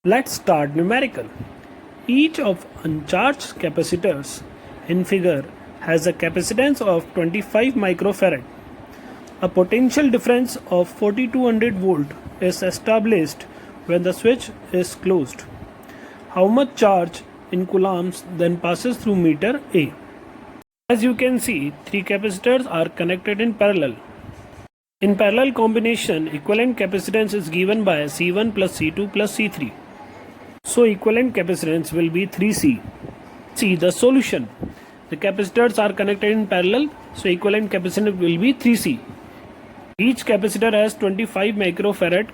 Let's start numerical. Each of uncharged capacitors in figure has a capacitance of 25 microfarad. A potential difference of 4200 volt is established when the switch is closed. How much charge in coulombs then passes through meter A? As you can see, three capacitors are connected in parallel. In parallel combination, equivalent capacitance is given by C1 plus C2 plus C3. So equivalent capacitance will be 3C. See the solution. The capacitors are connected in parallel, so equivalent capacitance will be 3C. Each capacitor has 25 microfarad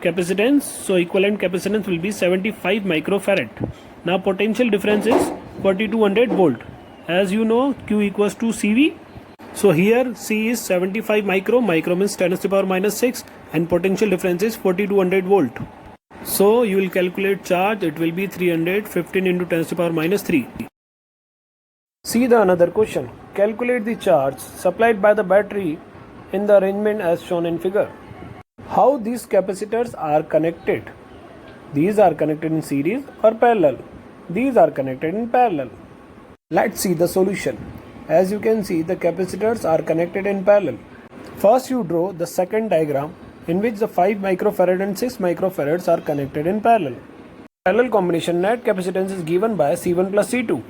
capacitance, so equivalent capacitance will be 75 microfarad. Now potential difference is 4200 volt. As you know, Q equals to CV. So here C is 75 micro means 10 to the power minus 6, and potential difference is 4200 volt. So you will calculate charge, it will be 315 into 10 to the power minus 3. See the another question. Calculate the charge supplied by the battery in the arrangement as shown in figure. How these capacitors are connected? These are connected in series or parallel. These are connected in parallel. Let's see the solution. As you can see, the capacitors are connected in parallel. First you draw the second diagram in which the 5 microfarad and 6 microfarads are connected in parallel. Parallel combination net capacitance is given by C1 plus C2.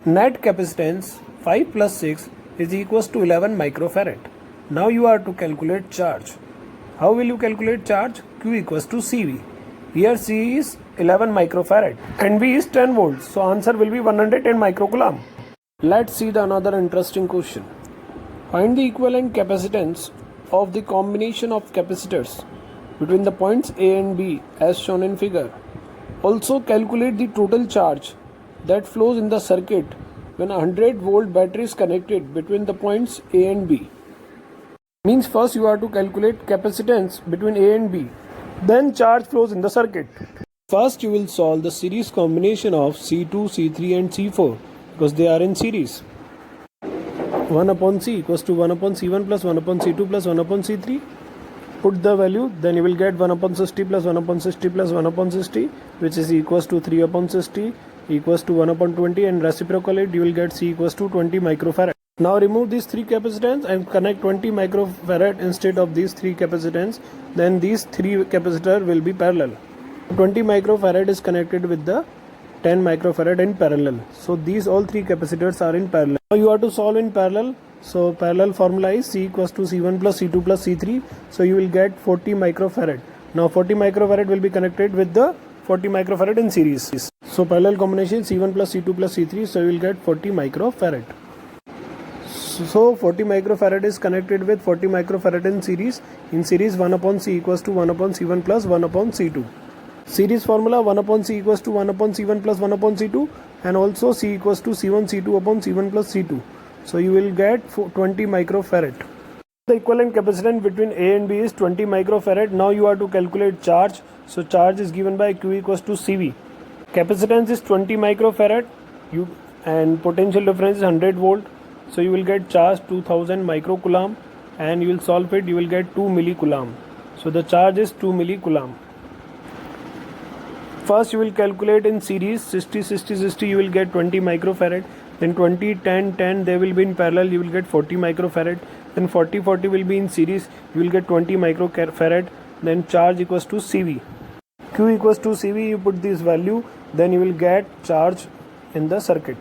Net capacitance 5 plus 6 is equals to 11 microfarad. Now you are to calculate charge. How will you calculate charge? Q equals to CV. Here C is 11 microfarad and V is 10 volts. So answer will be 110 microcoulomb. Let's see the another interesting question. Find the equivalent capacitance of the combination of capacitors between the points A and B as shown in figure. Also calculate the total charge that flows in the circuit when a 100 volt battery is connected between the points A and B. Means first you have to calculate capacitance between A and B, then charge flows in the circuit. First you will solve the series combination of C2, C3 and C4 because they are in series. 1 upon C equals to 1 upon C1 plus 1 upon C2 plus 1 upon C3. Put the value, then you will get 1 upon 60 plus 1 upon 60 plus 1 upon 60, which is equals to 3 upon 60 equals to 1 upon 20, and reciprocal it you will get C equals to 20 microfarad. Now remove these three capacitance and connect 20 microfarad instead of these three capacitance. Then these three capacitor will be parallel. 20 microfarad is connected with the 10 microfarad in parallel. So these all three capacitors are in parallel. Now you have to solve in parallel. So parallel formula is C equals to C1 plus C2 plus C3. So you will get 40 microfarad. Now 40 microfarad will be connected with the 40 microfarad in series. So parallel combination C1 plus C2 plus C3. So you will get 40 microfarad. So 40 microfarad is connected with 40 microfarad in series. In series 1 upon C equals to 1 upon C1 plus 1 upon C2. Series formula 1 upon C equals to 1 upon C1 plus 1 upon C2, and also C equals to C1 C2 upon C1 plus C2. So you will get 20 microfarad. The equivalent capacitance between A and B is 20 microfarad. Now you have to calculate charge. So charge is given by Q equals to CV. Capacitance is 20 microfarad and potential difference is 100 volt. So you will get charge 2000 microcoulomb, and you will solve it, you will get 2 millicoulomb. So the charge is 2 millicoulomb. First you will calculate in series 60 60 60, you will get 20 microfarad, then 20 10 10 they will be in parallel, you will get 40 microfarad, then 40 40 will be in series, you will get 20 microfarad, then charge equals to CV. Q equals to CV, you put this value, then you will get charge in the circuit.